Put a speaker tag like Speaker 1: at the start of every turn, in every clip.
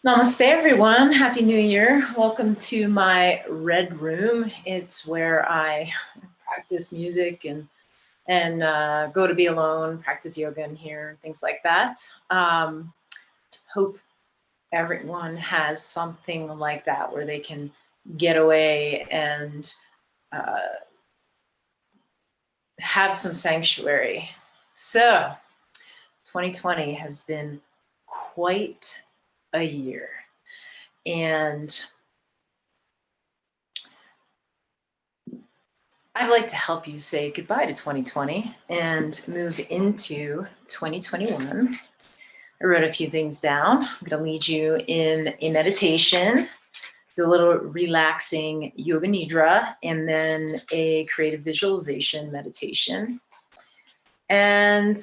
Speaker 1: Namaste, everyone. Happy New Year. Welcome to my red room. It's where I practice music and go to be alone, practice yoga in here, things like that. Hope everyone has something like that where they can get away and have some sanctuary. So 2020 has been quite a year. And I'd like to help you say goodbye to 2020 and move into 2021. I wrote a few things down. I'm going to lead you in a meditation, do a little relaxing yoga nidra, and then a creative visualization meditation. And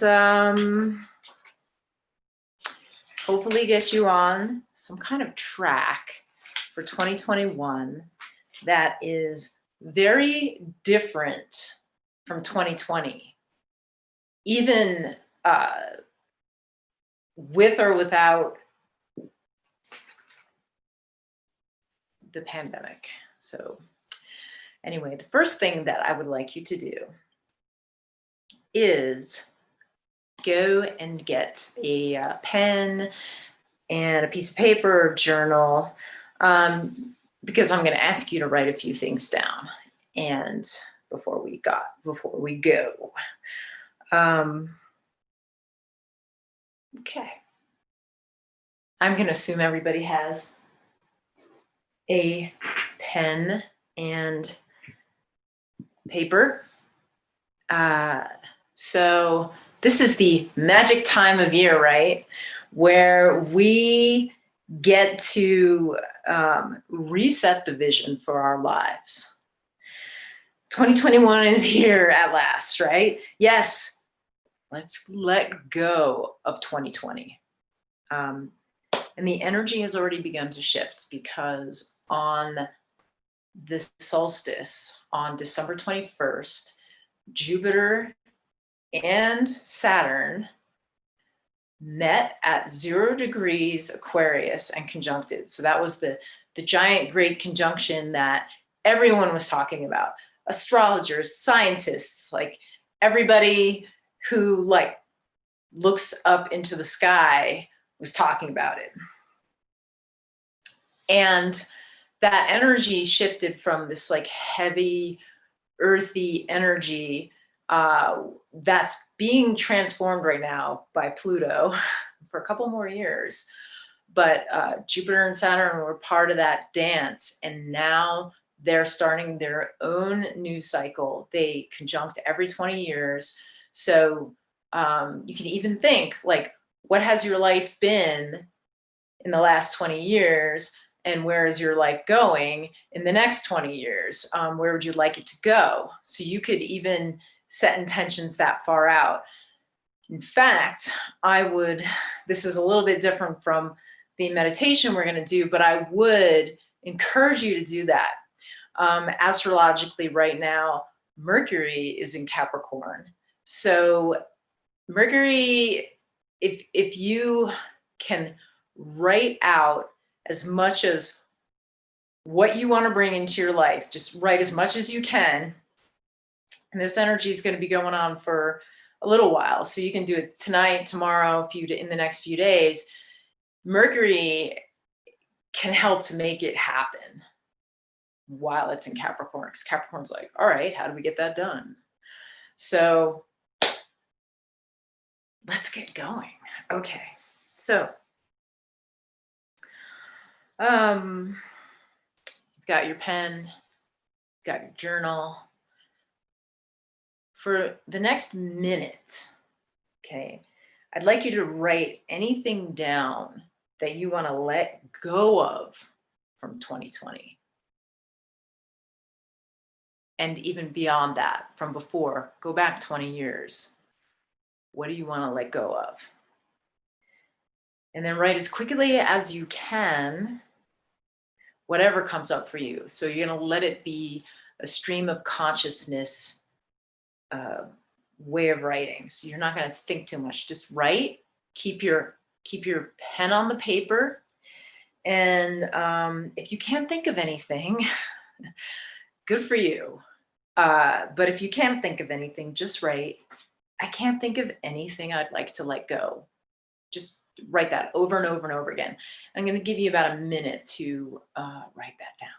Speaker 1: hopefully get you on some kind of track for 2021 that is very different from 2020, even with or without the pandemic. So anyway, the first thing that I would like you to do is go and get a pen and a piece of paper or journal, because I'm going to ask you to write a few things down. And before we go, okay. I'm going to assume everybody has a pen and paper. So this is the magic time of year, right? Where we get to reset the vision for our lives. 2021 is here at last, right? Yes, let's let go of 2020. And the energy has already begun to shift because on the solstice, on December 21st, Jupiter and Saturn met at 0 degrees Aquarius and conjuncted. So that was the giant great conjunction that everyone was talking about. Astrologers, scientists, like everybody who looks up into the sky was talking about it. And that energy shifted from this heavy, earthy energy that's being transformed right now by Pluto for a couple more years. But Jupiter and Saturn were part of that dance, and now they're starting their own new cycle. They conjunct every 20 years. So you can even think, what has your life been in the last 20 years? And where is your life going in the next 20 years? Where would you like it to go? So you could even set intentions that far out. In fact, this is a little bit different from the meditation we're going to do, but I would encourage you to do that. Astrologically right now, Mercury is in Capricorn. So Mercury, if you can write out as much as what you want to bring into your life, just write as much as you can. And this energy is going to be going on for a little while. So you can do it tonight, tomorrow, in the next few days. Mercury can help to make it happen while it's in Capricorn, because Capricorn's like, all right, how do we get that done? So let's get going. Okay. So you've got your pen, you've got your journal. For the next minute, okay, I'd like you to write anything down that you want to let go of from 2020. And even beyond that, from before, go back 20 years. What do you want to let go of? And then write as quickly as you can whatever comes up for you. So you're going to let it be a stream of consciousness way of writing. So you're not going to think too much. Just write. Keep your pen on the paper, And if you can't think of anything, good for you. But if you can't think of anything, just write, I can't think of anything I'd like to let go. Just write that over and over and over again. I'm going to give you about a minute to write that down.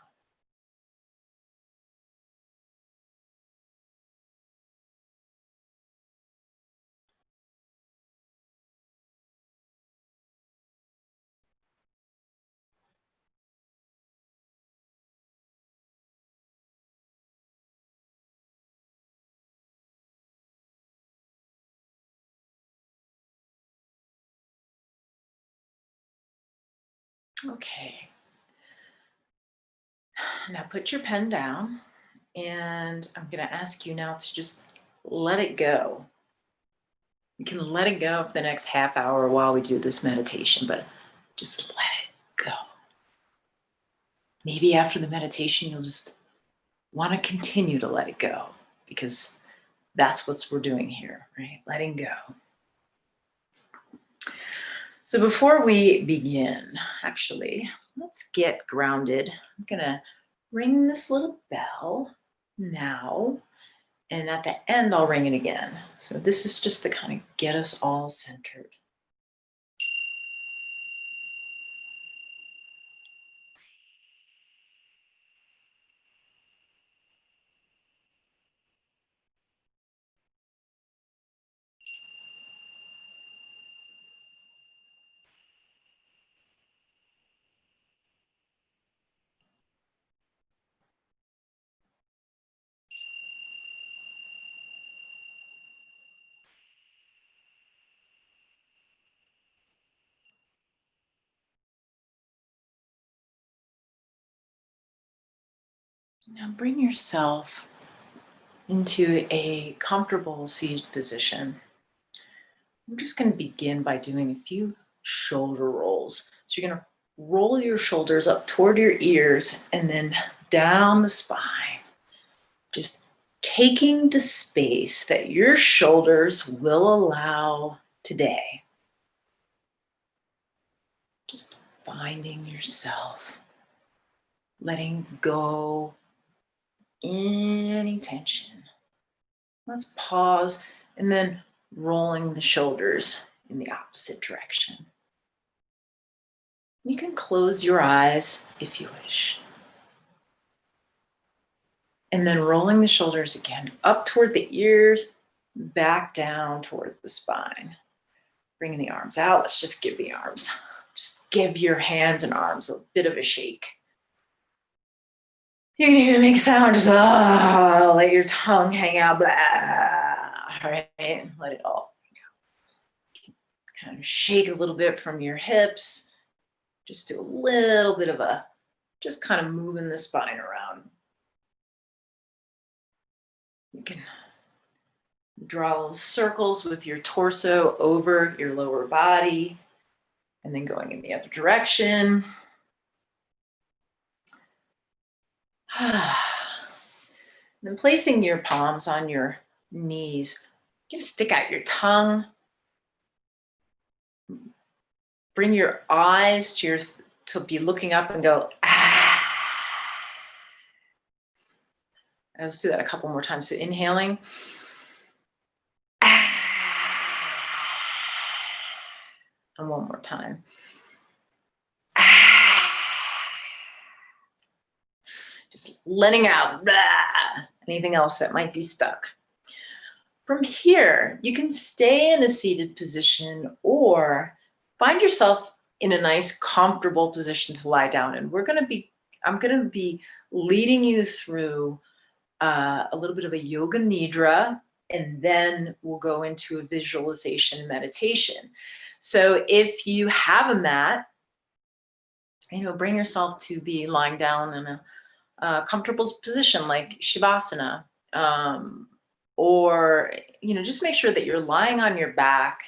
Speaker 1: Okay. Now put your pen down, and I'm going to ask you now to just let it go. You can let it go for the next half hour while we do this meditation, but just let it go. Maybe after the meditation, you'll just want to continue to let it go, because that's what we're doing here, right? Letting go. So before we begin, actually, let's get grounded. I'm going to ring this little bell now, and at the end, I'll ring it again. So this is just to kind of get us all centered. Now bring yourself into a comfortable seated position. We're just going to begin by doing a few shoulder rolls. So you're going to roll your shoulders up toward your ears and then down the spine. Just taking the space that your shoulders will allow today. Just finding yourself, letting go any tension. Let's pause and then rolling the shoulders in the opposite direction. You can close your eyes if you wish. And then rolling the shoulders again up toward the ears, back down toward the spine. Bringing the arms out. Let's just give the arms. Just give your hands and arms a bit of a shake. You can even make sound, just let your tongue hang out, blah, right? Let it all kind of shake a little bit from your hips. Just do a little bit of just kind of moving the spine around. You can draw little circles with your torso over your lower body and then going in the other direction. Then placing your palms on your knees, you're gonna stick out your tongue. Bring your eyes to be looking up and go, ah. Let's do that a couple more times. So inhaling. Ah. And one more time. Just letting out anything else that might be stuck. From here, you can stay in a seated position or find yourself in a nice, comfortable position to lie down. And I'm going to be leading you through a little bit of a yoga nidra, and then we'll go into a visualization meditation. So if you have a mat, bring yourself to be lying down in a comfortable position like Shavasana, or just make sure that you're lying on your back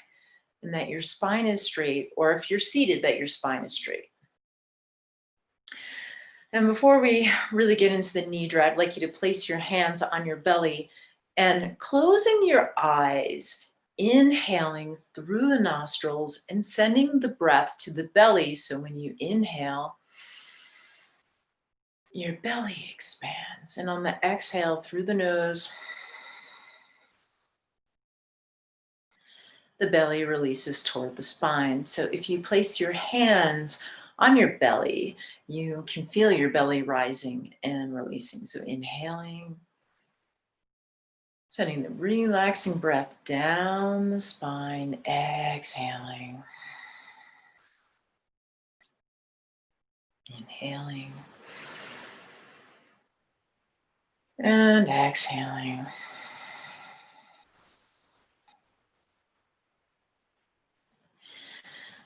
Speaker 1: and that your spine is straight, or if you're seated, that your spine is straight. And before we really get into the nidra, I'd like you to place your hands on your belly and closing your eyes, inhaling through the nostrils and sending the breath to the belly. So when you inhale, your belly expands. And on the exhale through the nose, the belly releases toward the spine. So if you place your hands on your belly, you can feel your belly rising and releasing. So inhaling, sending the relaxing breath down the spine, exhaling, inhaling, and exhaling.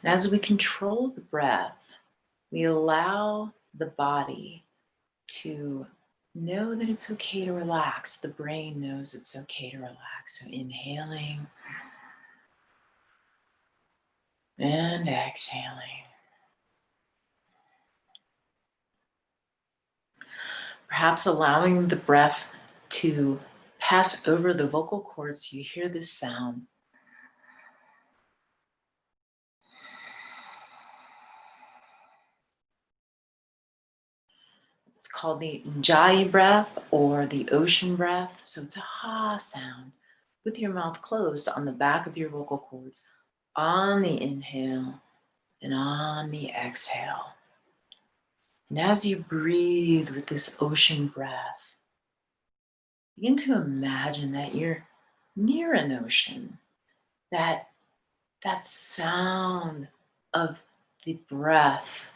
Speaker 1: And as we control the breath, we allow the body to know that it's okay to relax. The brain knows it's okay to relax. So inhaling and exhaling. Perhaps allowing the breath to pass over the vocal cords so you hear this sound. It's called the Ujjayi breath or the ocean breath. So it's a ha sound with your mouth closed on the back of your vocal cords on the inhale and on the exhale. And as you breathe with this ocean breath, begin to imagine that you're near an ocean, that sound of the breath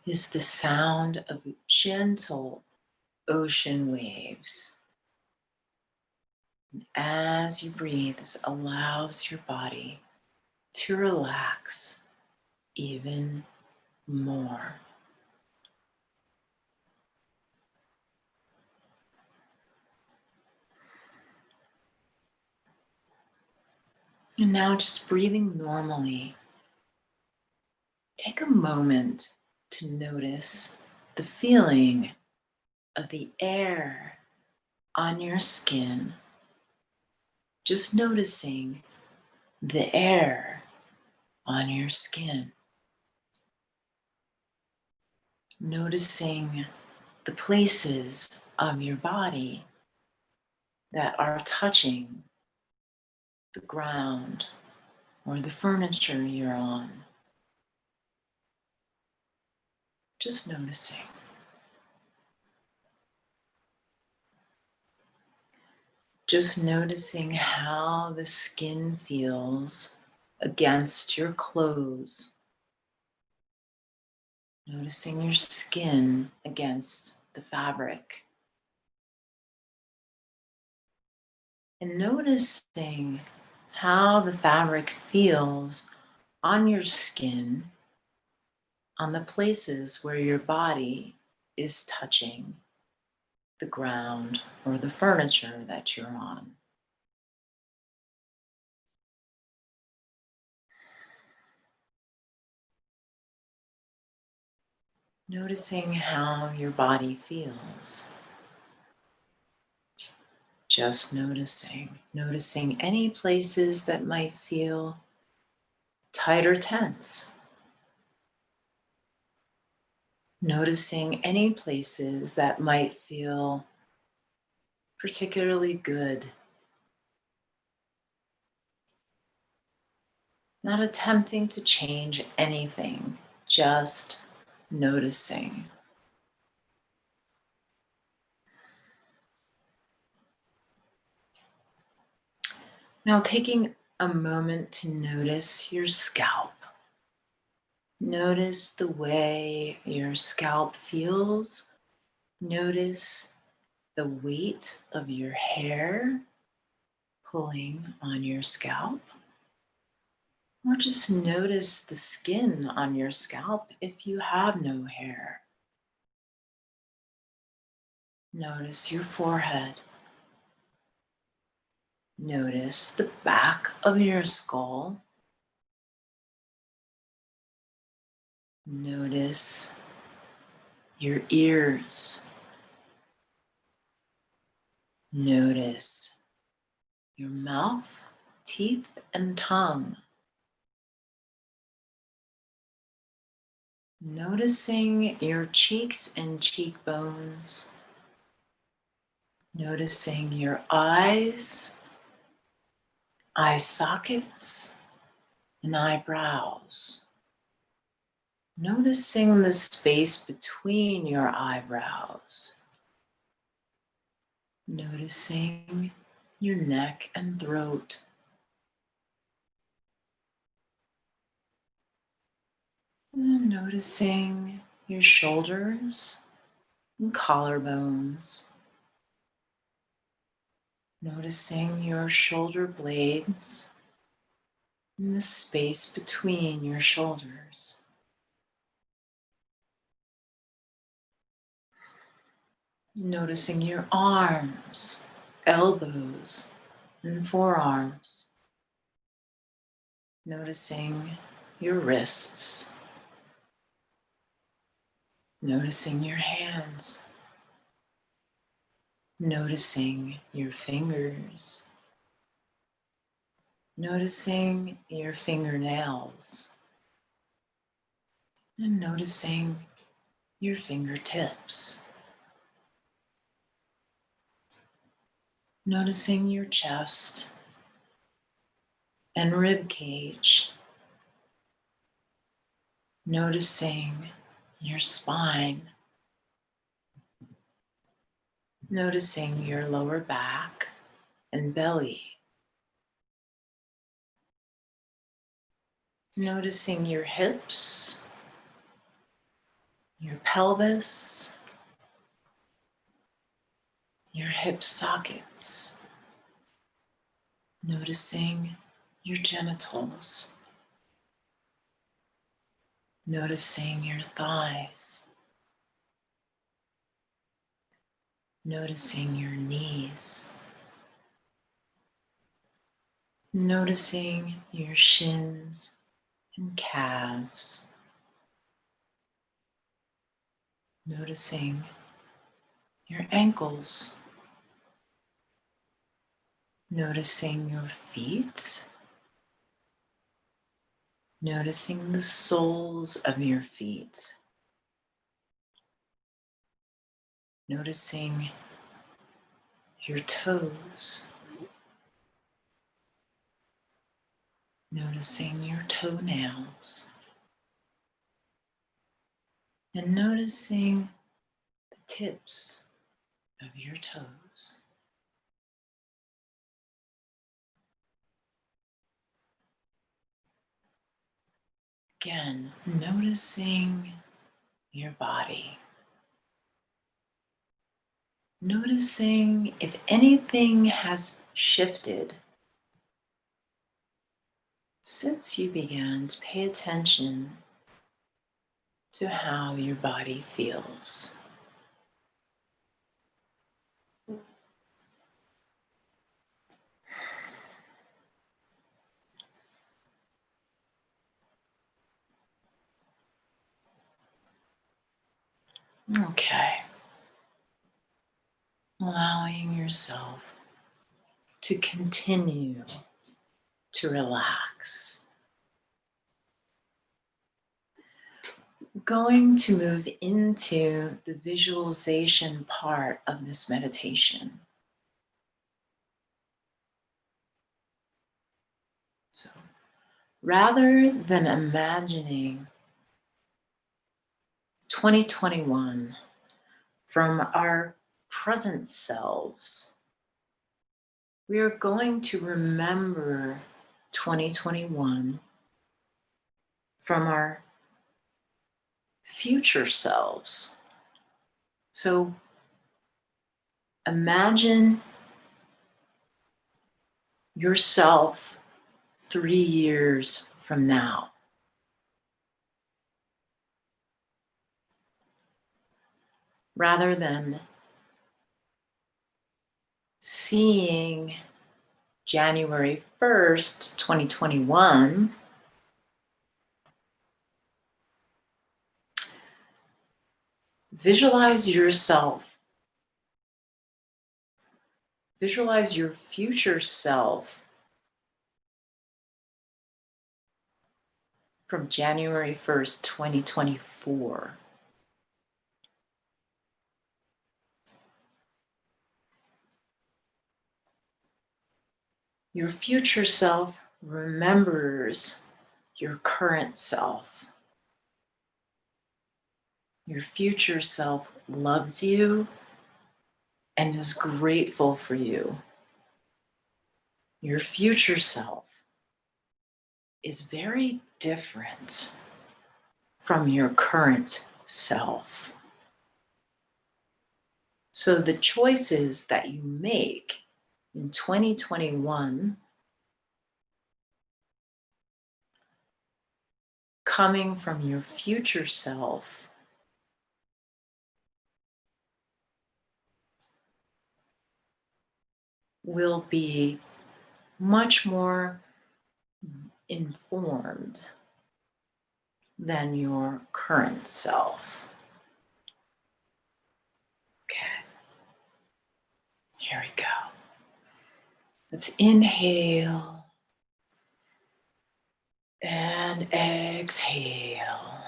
Speaker 1: is the sound of gentle ocean waves. And as you breathe, this allows your body to relax even more. And now just breathing normally. Take a moment to notice the feeling of the air on your skin. Just noticing the air on your skin. Noticing the places of your body that are touching the ground or the furniture you're on. Just noticing. Just noticing how the skin feels against your clothes. Noticing your skin against the fabric. And noticing how the fabric feels on your skin, on the places where your body is touching the ground or the furniture that you're on. Noticing how your body feels. Just noticing any places that might feel tight or tense. Noticing any places that might feel particularly good. Not attempting to change anything, just noticing. Now taking a moment to notice your scalp. Notice the way your scalp feels. Notice the weight of your hair pulling on your scalp. Or just notice the skin on your scalp if you have no hair. Notice your forehead. Notice the back of your skull. Notice your ears. Notice your mouth, teeth and tongue. Noticing your cheeks and cheekbones. Noticing your eyes, eye sockets, and eyebrows. Noticing the space between your eyebrows. Noticing your neck and throat. And noticing your shoulders and collarbones. Noticing your shoulder blades and the space between your shoulders. Noticing your arms, elbows, and forearms. Noticing your wrists. Noticing your hands. Noticing your fingers. Noticing your fingernails. And noticing your fingertips. Noticing your chest and rib cage. Noticing your spine. Noticing your lower back and belly. Noticing your hips, your pelvis, your hip sockets. Noticing your genitals. Noticing your thighs. Noticing your knees. Noticing your shins and calves. Noticing your ankles. Noticing your feet. Noticing the soles of your feet. Noticing your toes. Noticing your toenails. And noticing the tips of your toes. Again, noticing your body. Noticing if anything has shifted since you began to pay attention to how your body feels. Okay. Allowing yourself to continue to relax. Going to move into the visualization part of this meditation. So rather than imagining 2021 from our present selves, we are going to remember 2021 from our future selves. So imagine yourself 3 years from now. Rather than seeing January 1st, 2021, visualize yourself. Visualize your future self from January 1st, 2024. Your future self remembers your current self. Your future self loves you and is grateful for you. Your future self is very different from your current self. So the choices that you make in 2021 coming from your future self will be much more informed than your current self. Okay, here we go. Let's inhale and exhale.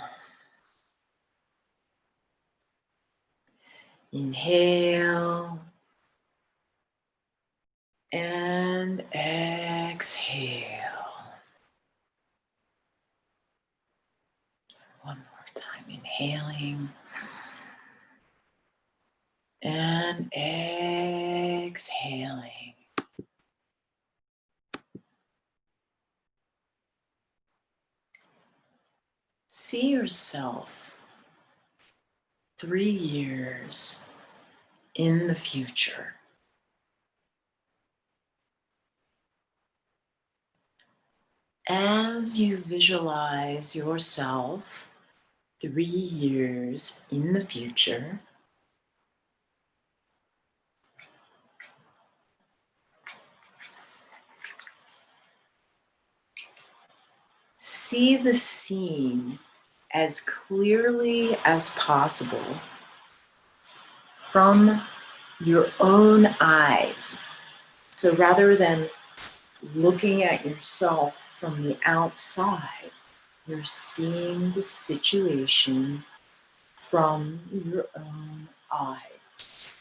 Speaker 1: Inhale and exhale. One more time, inhaling and exhaling. See yourself 3 years in the future. As you visualize yourself 3 years in the future, see the scene as clearly as possible from your own eyes. So rather than looking at yourself from the outside, you're seeing the situation from your own eyes.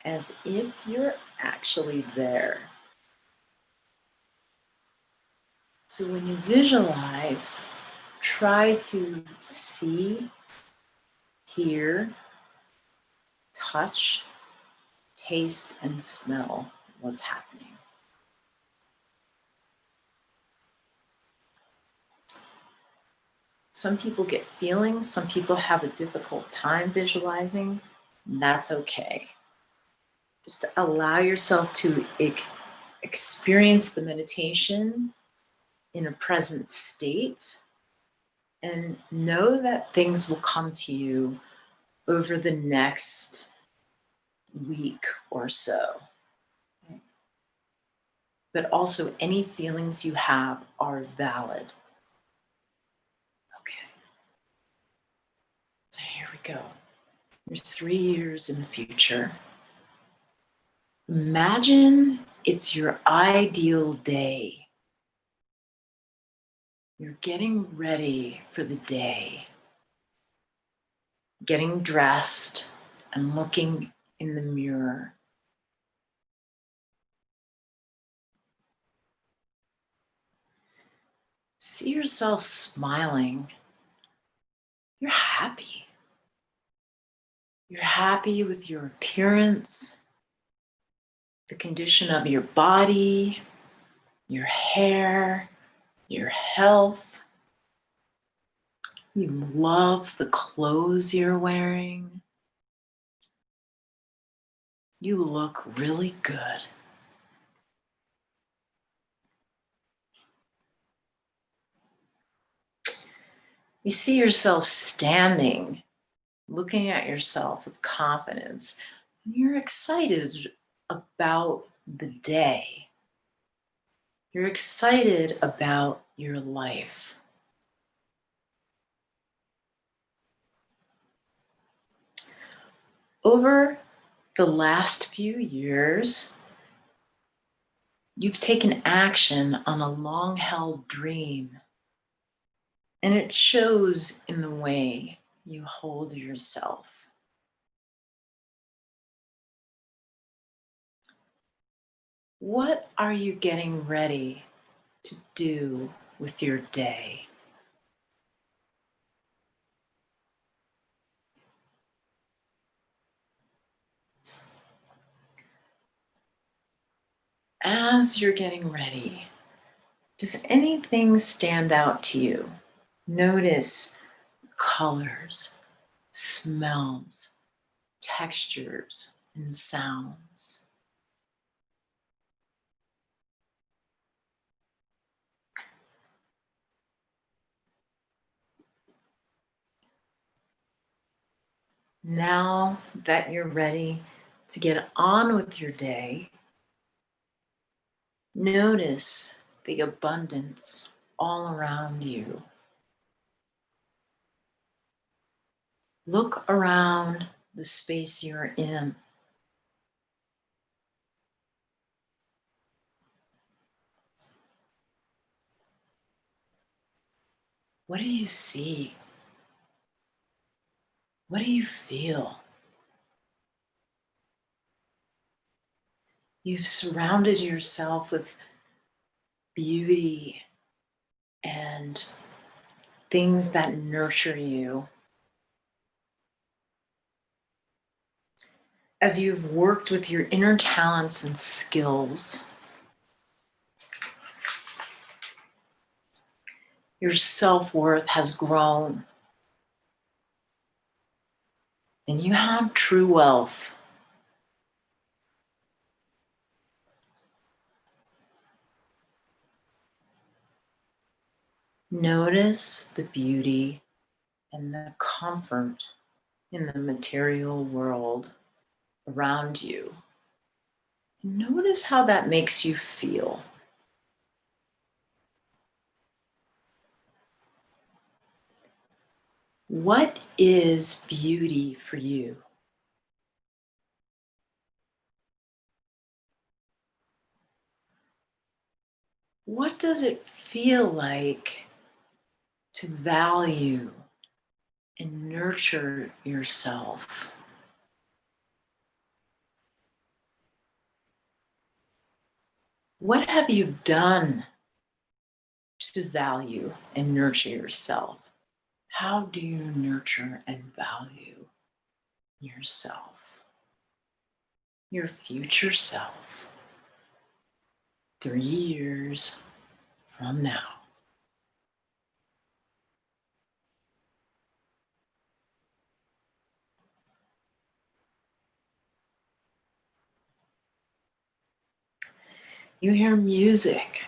Speaker 1: As if you're actually there. So when you visualize, try to see, hear, touch, taste, and smell what's happening. Some people get feelings, some people have a difficult time visualizing, and that's okay. Just allow yourself to experience the meditation in a present state and know that things will come to you over the next week or so. But also any feelings you have are valid. Okay. So here we go. You're 3 years in the future. Imagine it's your ideal day. You're getting ready for the day. Getting dressed and looking in the mirror. See yourself smiling. You're happy. You're happy with your appearance, the condition of your body, your hair, your health. You love the clothes you're wearing. You look really good. You see yourself standing, looking at yourself with confidence. You're excited about the day. You're excited about your life. Over the last few years, You've taken action on a long held dream, and it shows in the way you hold yourself. What are you getting ready to do with your day? As you're getting ready, does anything stand out to you? Notice colors, smells, textures, and sounds. Now that you're ready to get on with your day, notice the abundance all around you. Look around the space you're in. What do you see? What do you feel? You've surrounded yourself with beauty and things that nurture you. As you've worked with your inner talents and skills, your self-worth has grown and you have true wealth. Notice the beauty and the comfort in the material world around you. Notice how that makes you feel. What is beauty for you? What does it feel like to value and nurture yourself? What have you done to value and nurture yourself? How do you nurture and value yourself? Your future self, 3 years from now. You hear music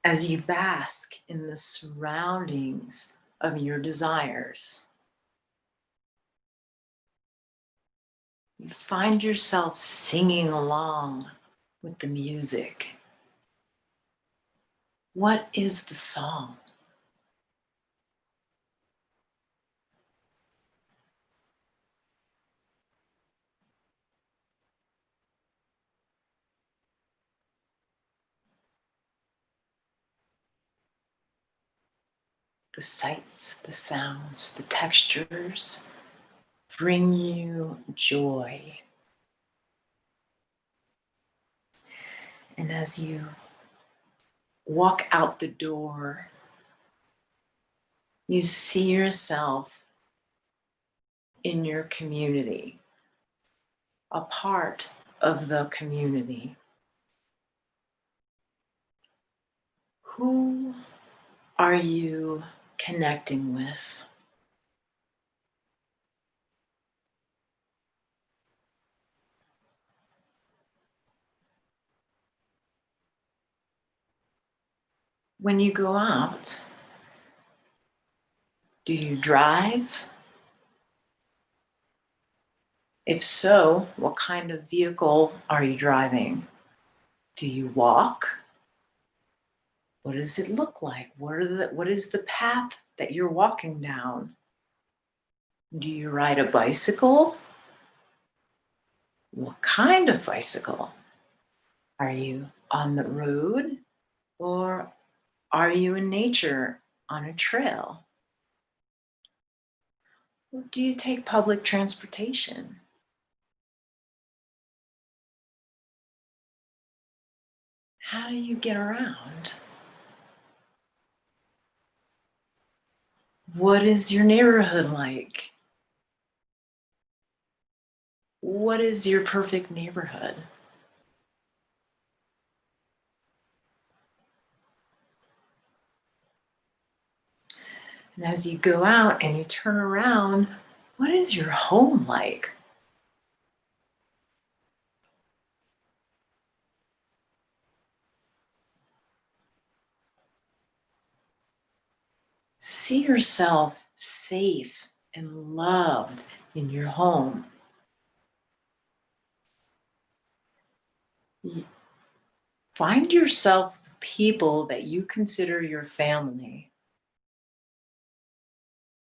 Speaker 1: as you bask in the surroundings of your desires. You find yourself singing along with the music. What is the song? The sights, the sounds, the textures bring you joy. And as you walk out the door, you see yourself in your community, a part of the community. Who are you connecting with? When you go out, do you drive? If so, what kind of vehicle are you driving? Do you walk? What does it look like? What is the path that you're walking down? Do you ride a bicycle? What kind of bicycle are you on the road, or are you in nature on a trail? Or do you take public transportation? How do you get around? What is your neighborhood like? What is your perfect neighborhood? And as you go out and you turn around, what is your home like? See yourself safe and loved in your home. Find yourself people that you consider your family.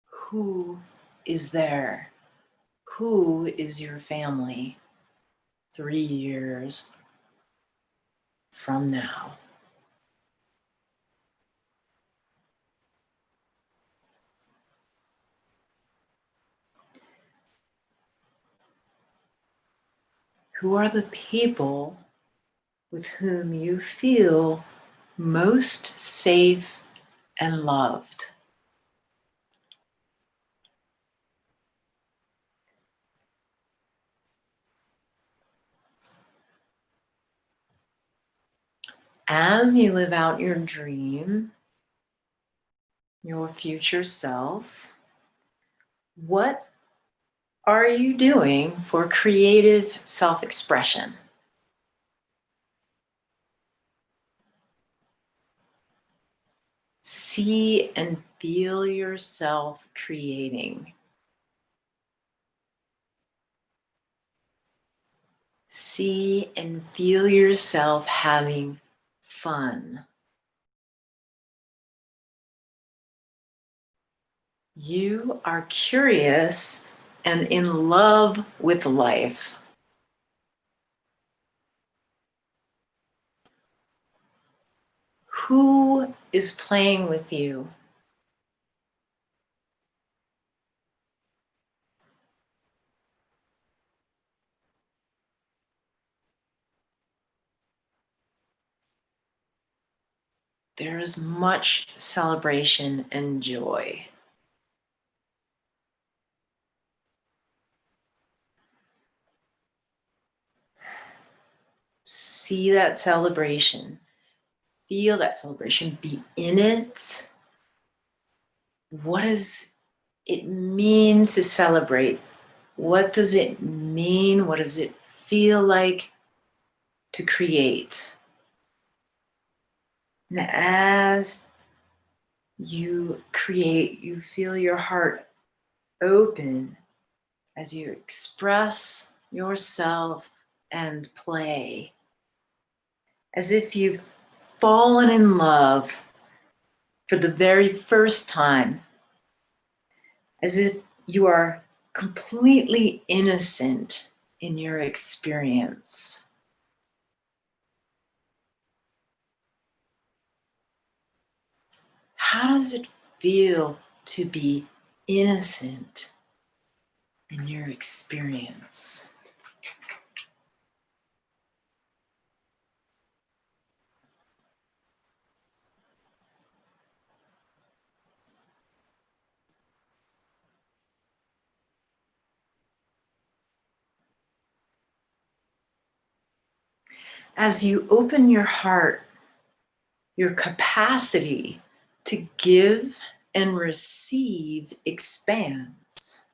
Speaker 1: Who is there? Who is your family 3 years from now? Who are the people with whom you feel most safe and loved? As you live out your dream, your future self, what are you doing for creative self expression? See and feel yourself creating. See and feel yourself having fun. You are curious and in love with life. Who is playing with you? There is much celebration and joy. See that celebration. Feel that celebration. Be in it. What does it mean to celebrate? What does it mean? What does it feel like to create? And as you create, you feel your heart open as you express yourself and play, as if you've fallen in love for the very first time, as if you are completely innocent in your experience. How does it feel to be innocent in your experience? As you open your heart, your capacity to give and receive expands.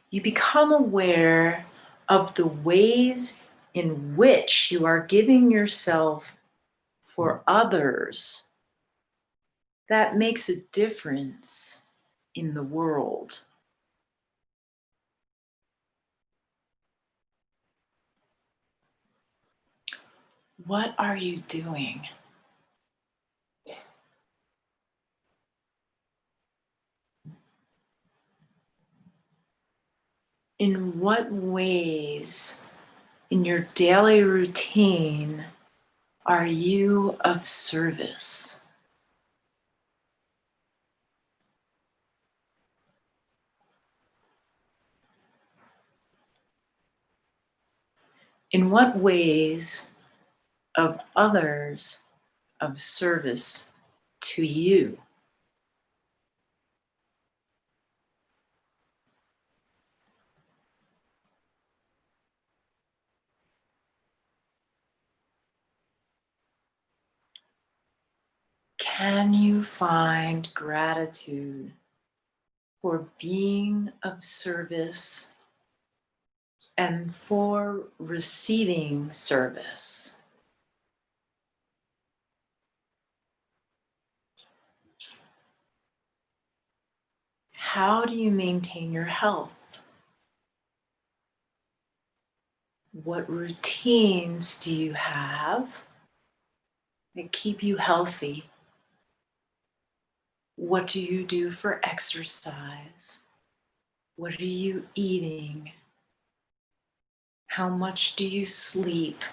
Speaker 1: You become aware of the ways in which you are giving yourself for others that makes a difference in the world. What are you doing? In what ways in your daily routine are you of service? In what ways of others of service to you? Can you find gratitude for being of service and for receiving service? How do you maintain your health? What routines do you have that keep you healthy? What do you do for exercise? What are you eating? How much do you sleep?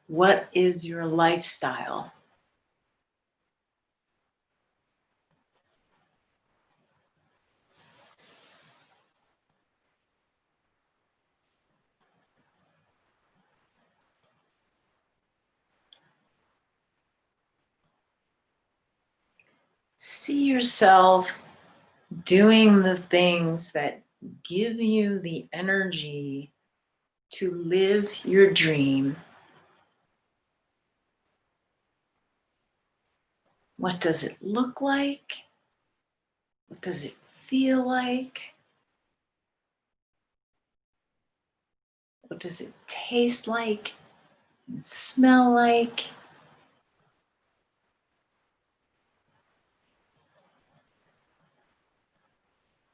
Speaker 1: What is your lifestyle? See yourself doing the things that give you the energy to live your dream. What does it look like? What does it feel like? What does it taste like and smell like?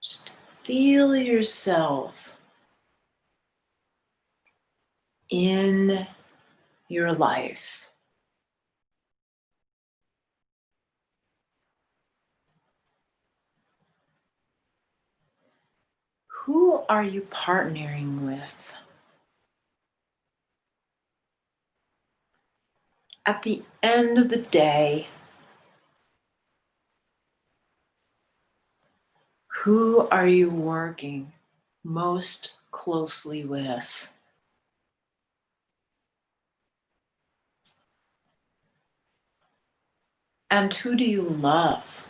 Speaker 1: Just feel yourself in your life. Who are you partnering with? At the end of the day, who are you working most closely with? And who do you love?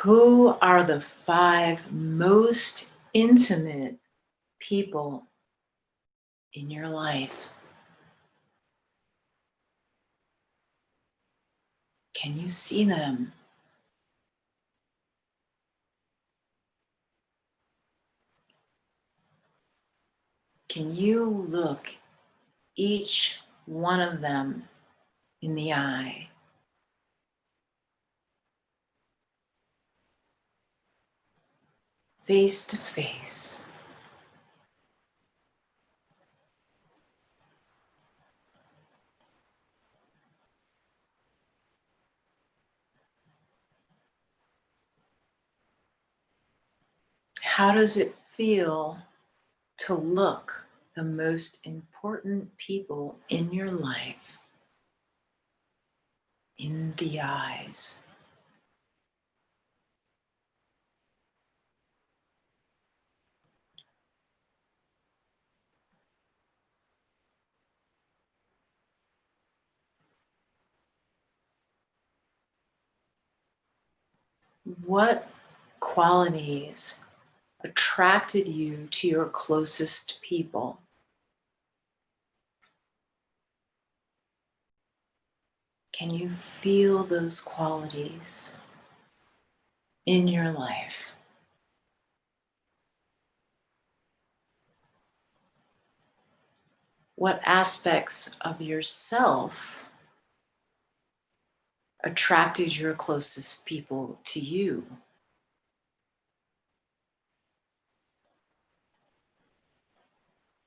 Speaker 1: Who are the 5 most intimate people in your life? Can you see them? Can you look each one of them in the eye? Face to face. How does it feel to look the most important people in your life in the eyes? What qualities attracted you to your closest people? Can you feel those qualities in your life? What aspects of yourself attracted your closest people to you?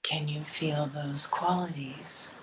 Speaker 1: Can you feel those qualities?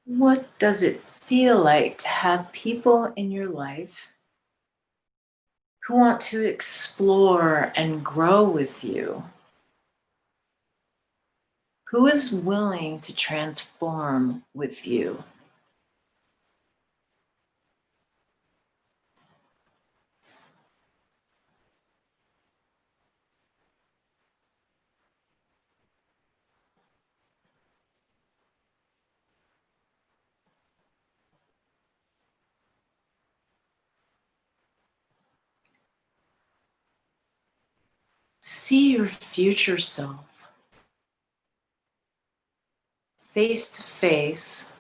Speaker 1: What does it feel like to have people in your life who want to explore and grow with you? Who is willing to transform with you? See your future self face to face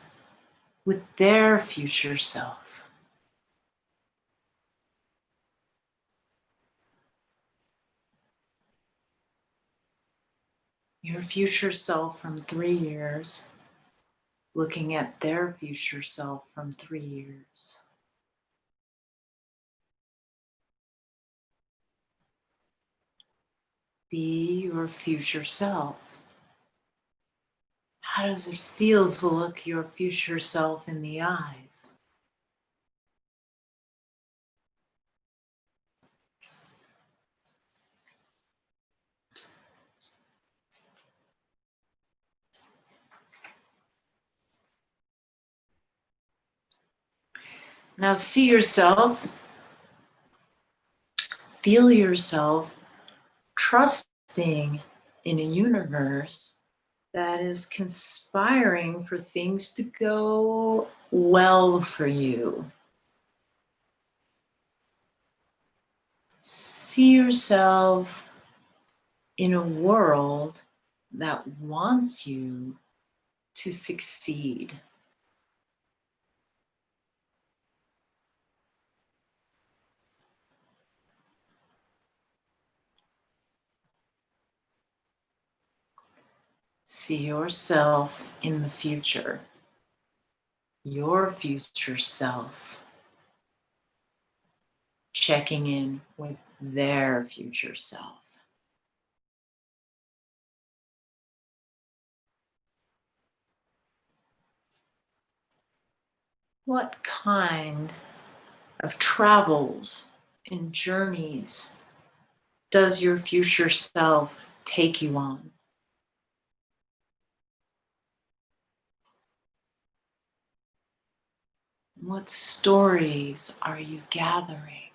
Speaker 1: with their future self. Your future self from 3 years, looking at their future self from 3 years. Be your future self. How does it feel to look your future self in the eyes? Now see yourself, feel yourself trusting in a universe that is conspiring for things to go well for you. See yourself in a world that wants you to succeed. See yourself in the future, your future self, checking in with their future self. What kind of travels and journeys does your future self take you on? What stories are you gathering?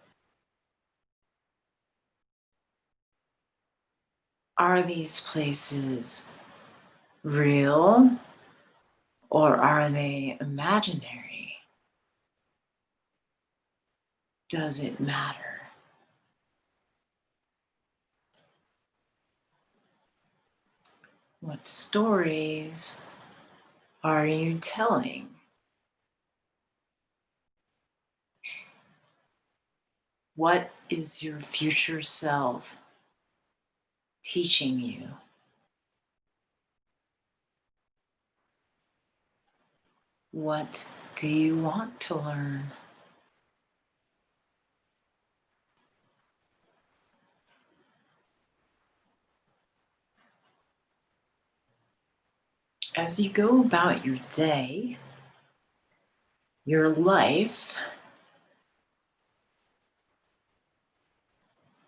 Speaker 1: Are these places real or are they imaginary? Does it matter? What stories are you telling? What is your future self teaching you? What do you want to learn? As you go about your day, your life,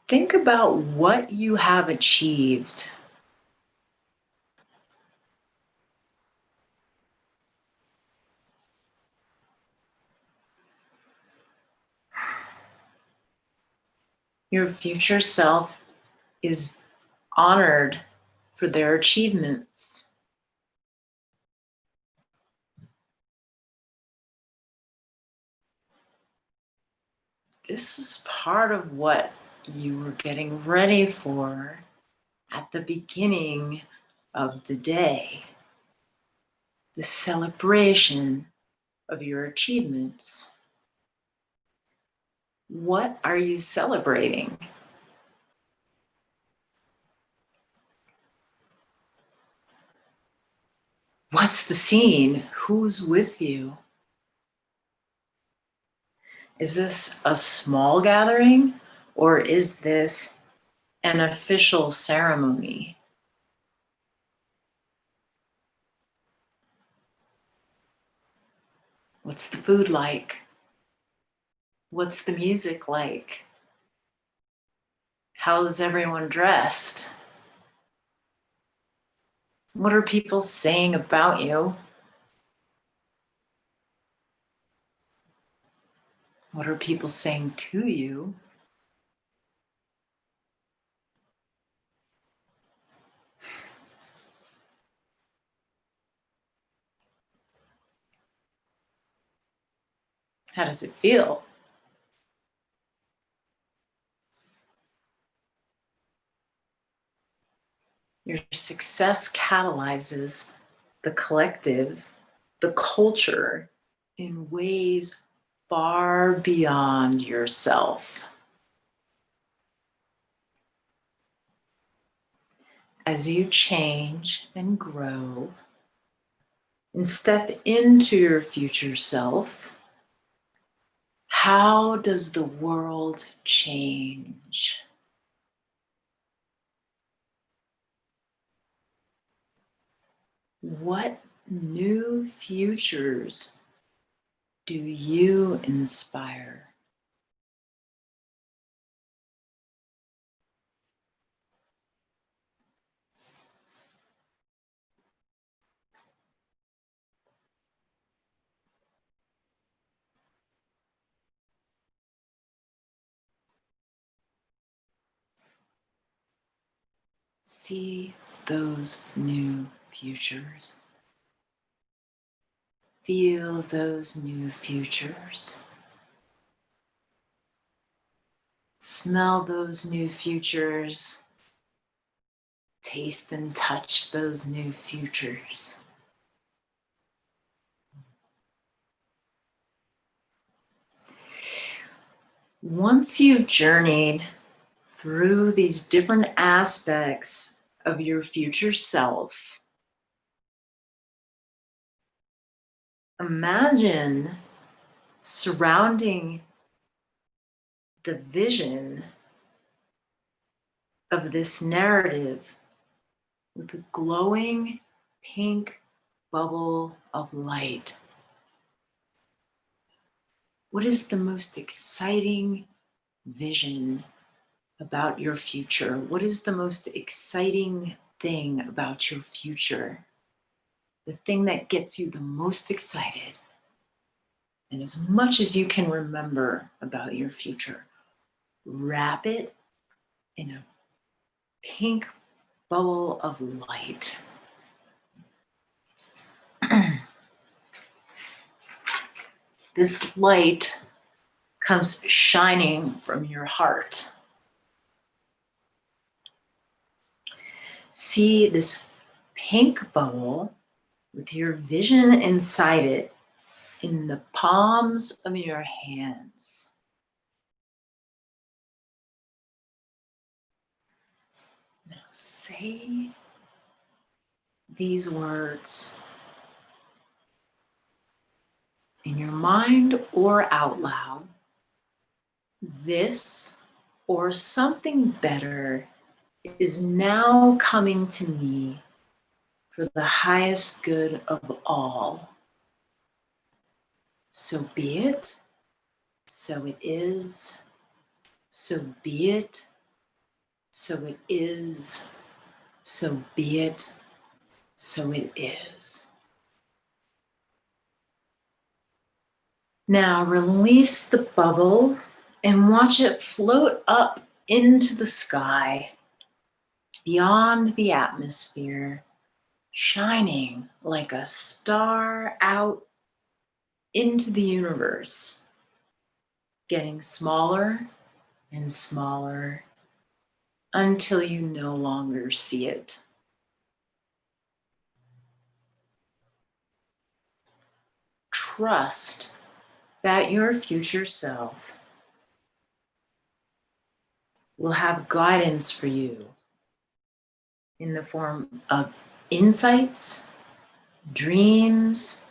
Speaker 1: think about what you have achieved. Your future self is honored for their achievements. This is part of what you were getting ready for at the beginning of the day. The celebration of your achievements. What are you celebrating? What's the scene? Who's with you? Is this a small gathering, or is this an official ceremony? What's the food like? What's the music like? How is everyone dressed? What are people saying about you? What are people saying to you? How does it feel? Your success catalyzes the collective, the culture, in ways far beyond yourself. As you change and grow and step into your future self, how does the world change? What new futures do you inspire? See those new futures. Feel those new futures. Smell those new futures. Taste and touch those new futures. Once you've journeyed through these different aspects of your future self, imagine surrounding the vision of this narrative with a glowing pink bubble of light. What is the most exciting vision about your future? What is the most exciting thing about your future? The thing that gets you the most excited, and as much as you can remember about your future, wrap it in a pink bubble of light. This light comes shining from your heart. See this pink bubble with your vision inside it in the palms of your hands. Now say these words in your mind or out loud. This or something better is now coming to me for the highest good of all. So be it, so it is, so be it, so it is, so be it, so it is. Now release the bubble and watch it float up into the sky, beyond the atmosphere, shining like a star out into the universe, getting smaller and smaller until you no longer see it. Trust that your future self will have guidance for you in the form of insights, dreams,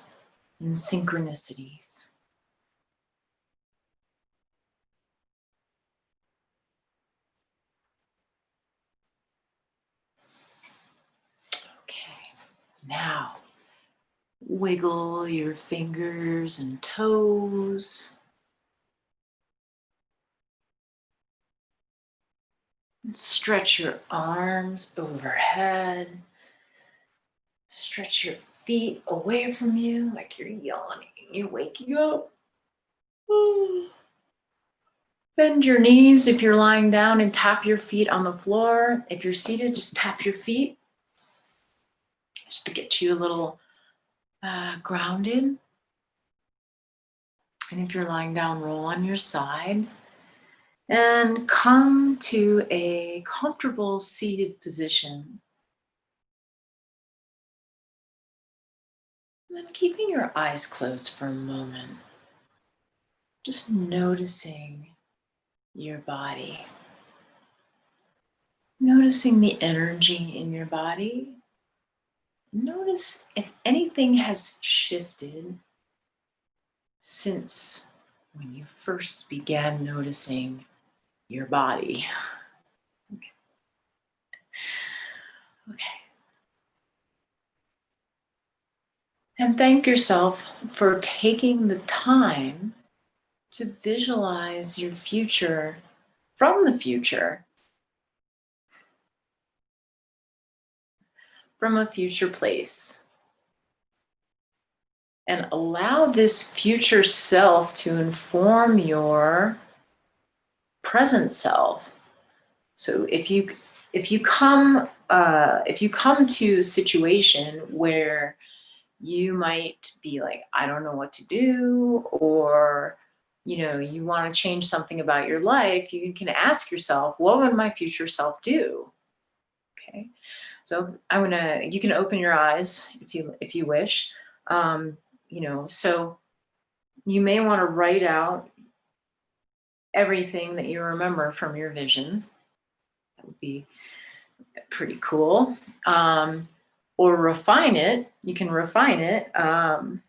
Speaker 1: and synchronicities. Okay, now wiggle your fingers and toes. Stretch your arms overhead. Stretch your feet away from you like you're yawning. You're waking up. Bend your knees if you're lying down and tap your feet on the floor. If you're seated, just tap your feet just to get you a little grounded. And if you're lying down, roll on your side and come to a comfortable seated position. And then keeping your eyes closed for a moment, just noticing your body. Noticing the energy in your body. Notice if anything has shifted since when you first began noticing your body. Okay. And thank yourself for taking the time to visualize your future from the future, from a future place. And allow this future self to inform your present self. So if you come to a situation where you might be like, I don't know what to do, or you want to change something about your life, you can ask yourself, what would my future self do? Okay, so you can open your eyes if you wish. So you may want to write out everything that you remember from your vision. That would be pretty cool. Or refine it. You can refine it. And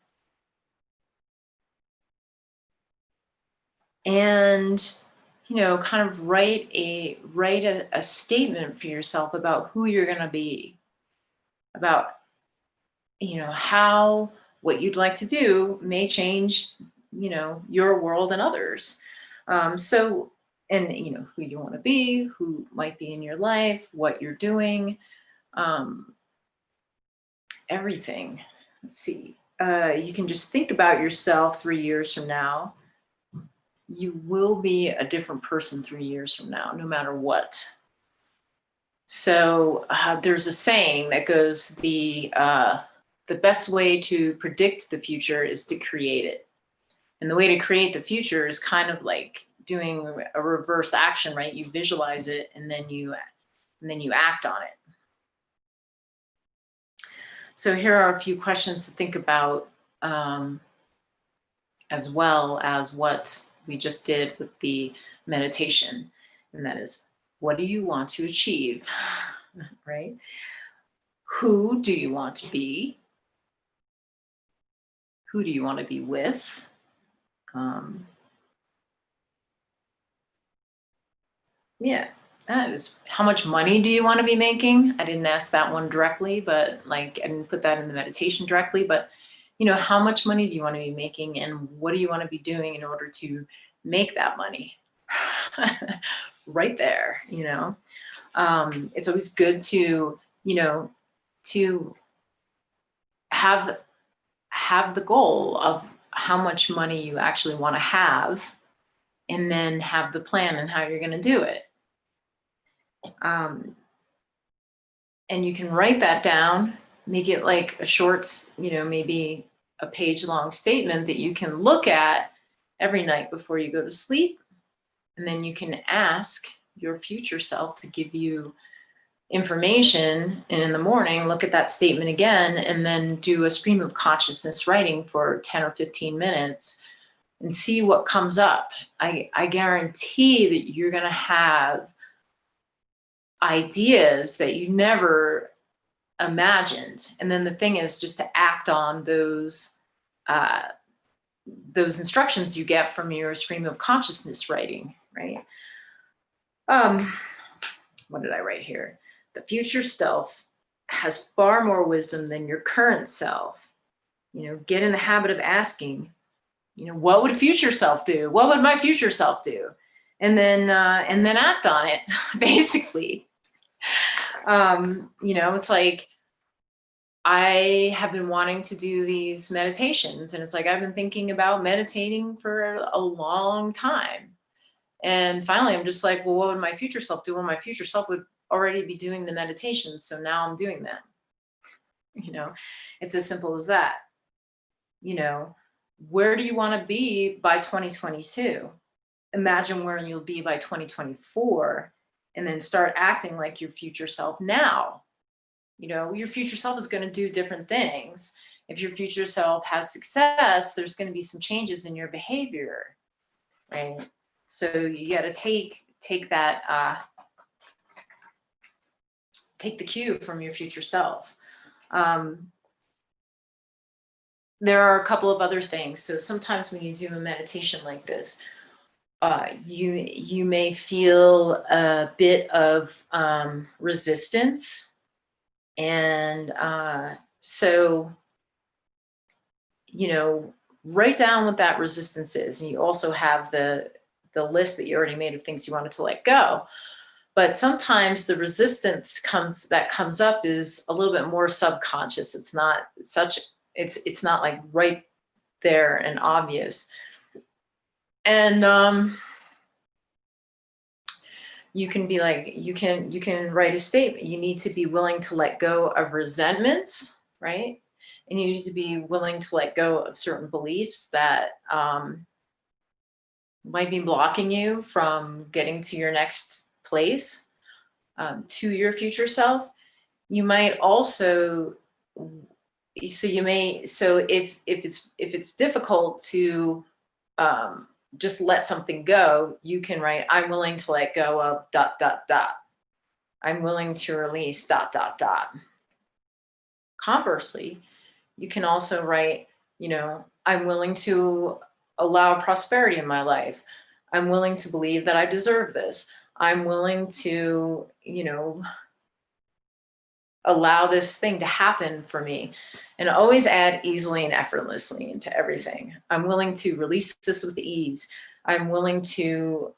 Speaker 1: kind of write a statement for yourself about who you're going to be, about how what you'd like to do may change your world and others. And who you want to be, who might be in your life, what you're doing, everything. Let's see. You can just think about yourself 3 years from now. You will be a different person 3 years from now, no matter what. So there's a saying that goes, the best way to predict the future is to create it. And the way to create the future is kind of like doing a reverse action, right? You visualize it and then you act on it. So here are a few questions to think about, as well as what we just did with the meditation. And that is, what do you want to achieve, right? Who do you want to be? Who do you want to be with? Yeah, that is, how much money do you want to be making? I didn't ask that one directly, but I didn't put that in the meditation directly, but how much money do you want to be making, and what do you want to be doing in order to make that money? Right there. It's always good to to have the goal of how much money you actually want to have, and then have the plan and how you're going to do it. And you can write that down, make it like a short, maybe a page-long statement that you can look at every night before you go to sleep. And then you can ask your future self to give you information, and in the morning look at that statement again, and then do a stream of consciousness writing for 10 or 15 minutes and see what comes up. I guarantee that you're going to have ideas that you never imagined. And then the thing is just to act on those instructions you get from your stream of consciousness writing, right? What did I write here? The future self has far more wisdom than your current self. Get in the habit of asking, what would a future self do? What would my future self do? And then act on it, basically. It's like, I have been wanting to do these meditations, and it's like I've been thinking about meditating for a long time. And finally, I'm just like, well, what would my future self do? Well, my future self would already be doing the meditation. So now I'm doing them. It's as simple as that. Where do you want to be by 2022? Imagine where you'll be by 2024, and then start acting like your future self now. Your future self is going to do different things. If your future self has success, there's going to be some changes in your behavior, right? So you got to take that, take the cue from your future self. There are a couple of other things. So sometimes when you do a meditation like this, you may feel a bit of resistance. And so, write down what that resistance is. And you also have the list that you already made of things you wanted to let go. But sometimes the resistance that comes up is a little bit more subconscious. It's not like right there and obvious. And you can be like, you can write a statement. You need to be willing to let go of resentments, right? And you need to be willing to let go of certain beliefs that might be blocking you from getting to your next place, to your future self. You might also, so if it's difficult to just let something go, you can write, I'm willing to let go of ... I'm willing to release ... Conversely, you can also write, I'm willing to allow prosperity in my life. I'm willing to believe that I deserve this. I'm willing to, allow this thing to happen for me. And always add easily and effortlessly into everything. I'm willing to release this with ease. I'm willing to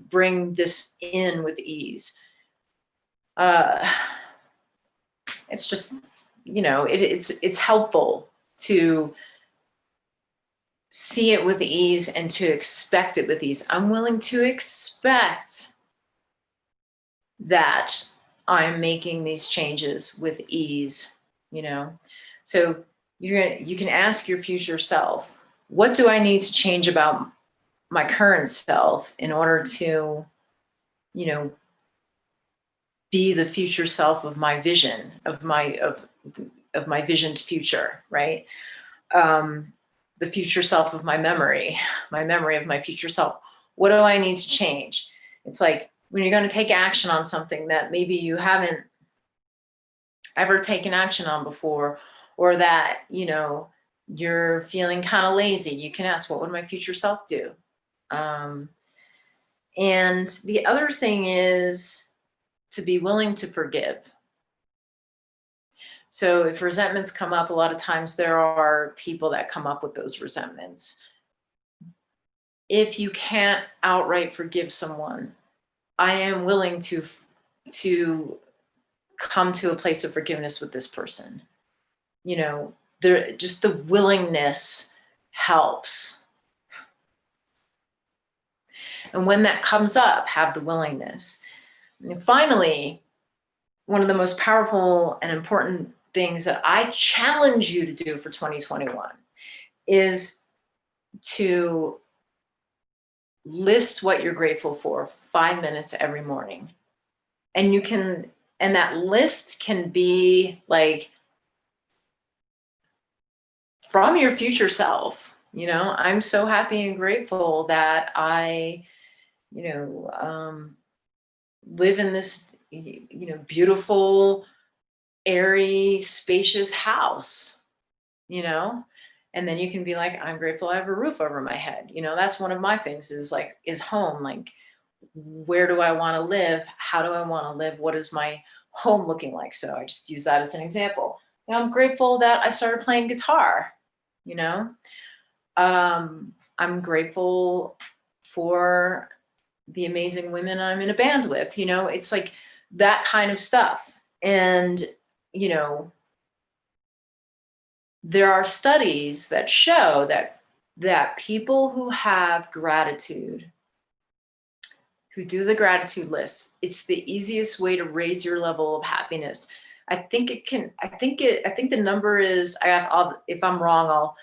Speaker 1: bring this in with ease. It's just, it's helpful to see it with ease and to expect it with ease. I'm willing to expect that I'm making these changes with ease, So you can ask your future self, what do I need to change about my current self in order to, be the future self of my vision, of my visioned future, right? The future self of my memory of my future self. What do I need to change? It's like when you're going to take action on something that maybe you haven't ever taken action on before, or that, you're feeling kind of lazy, you can ask, what would my future self do? And the other thing is to be willing to forgive. So if resentments come up, a lot of times there are people that come up with those resentments. If you can't outright forgive someone, I am willing to come to a place of forgiveness with this person. Just the willingness helps. And when that comes up, have the willingness. And finally, one of the most powerful and important things that I challenge you to do for 2021 is to list what you're grateful for 5 minutes every morning. And that list can be like from your future self. I'm so happy and grateful that I, live in this, beautiful airy, spacious house, you know? And then you can be like, I'm grateful I have a roof over my head. That's one of my things is home. Like, where do I want to live? How do I want to live? What is my home looking like? So I just use that as an example. I'm grateful that I started playing guitar, you know? I'm grateful for the amazing women I'm in a band with, it's like that kind of stuff. And, you know, there are studies that show that people who have gratitude, who do the gratitude list, it's the easiest way to raise your level of happiness. I think the number is, if I'm wrong,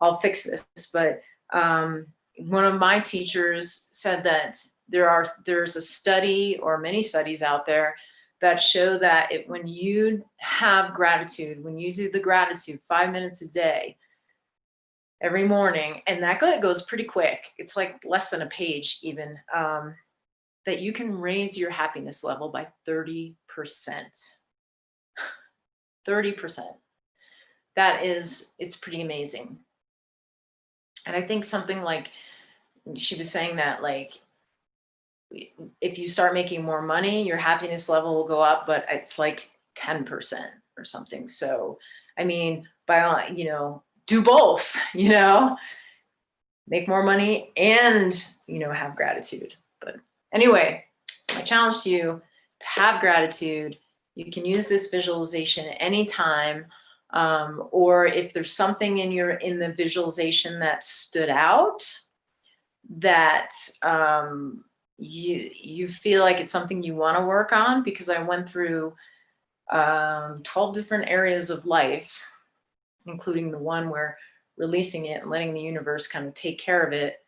Speaker 1: I'll fix this, but one of my teachers said that there's a study, or many studies out there, that show that when you have gratitude, when you do the gratitude 5 minutes a day, every morning, and that goes pretty quick. It's like less than a page even, that you can raise your happiness level by 30%. 30%. It's pretty amazing. And I think something like, she was saying that, like, if you start making more money, your happiness level will go up, but it's like 10% or something. So, I mean, do both, make more money and, have gratitude. But anyway, so my challenge to you, to have gratitude. You can use this visualization anytime. Or if there's something in the visualization that stood out, that you feel like it's something you want to work on, because I went through 12 different areas of life, including the one where releasing it and letting the universe kind of take care of it,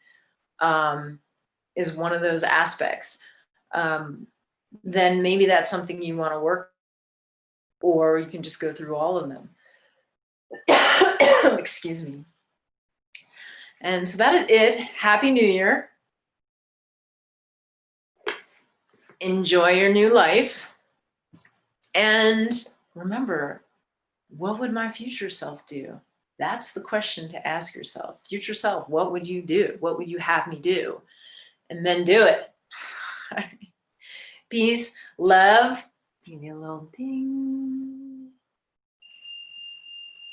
Speaker 1: is one of those aspects. Then maybe that's something you want to work, or you can just go through all of them. Excuse me. And so that is it. Happy New Year. Enjoy your new life. And remember, what would my future self do? That's the question to ask yourself. Future self, what would you do? What would you have me do? And then do it. Peace, love. Give me a little ding.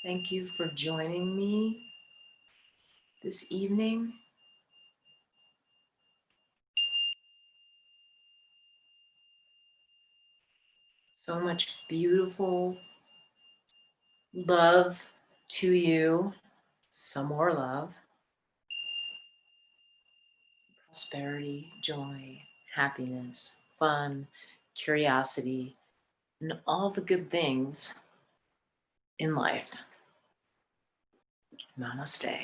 Speaker 1: Thank you for joining me this evening. So much beautiful love to you. Some more love. Prosperity, joy, happiness, fun, curiosity, and all the good things in life. Namaste.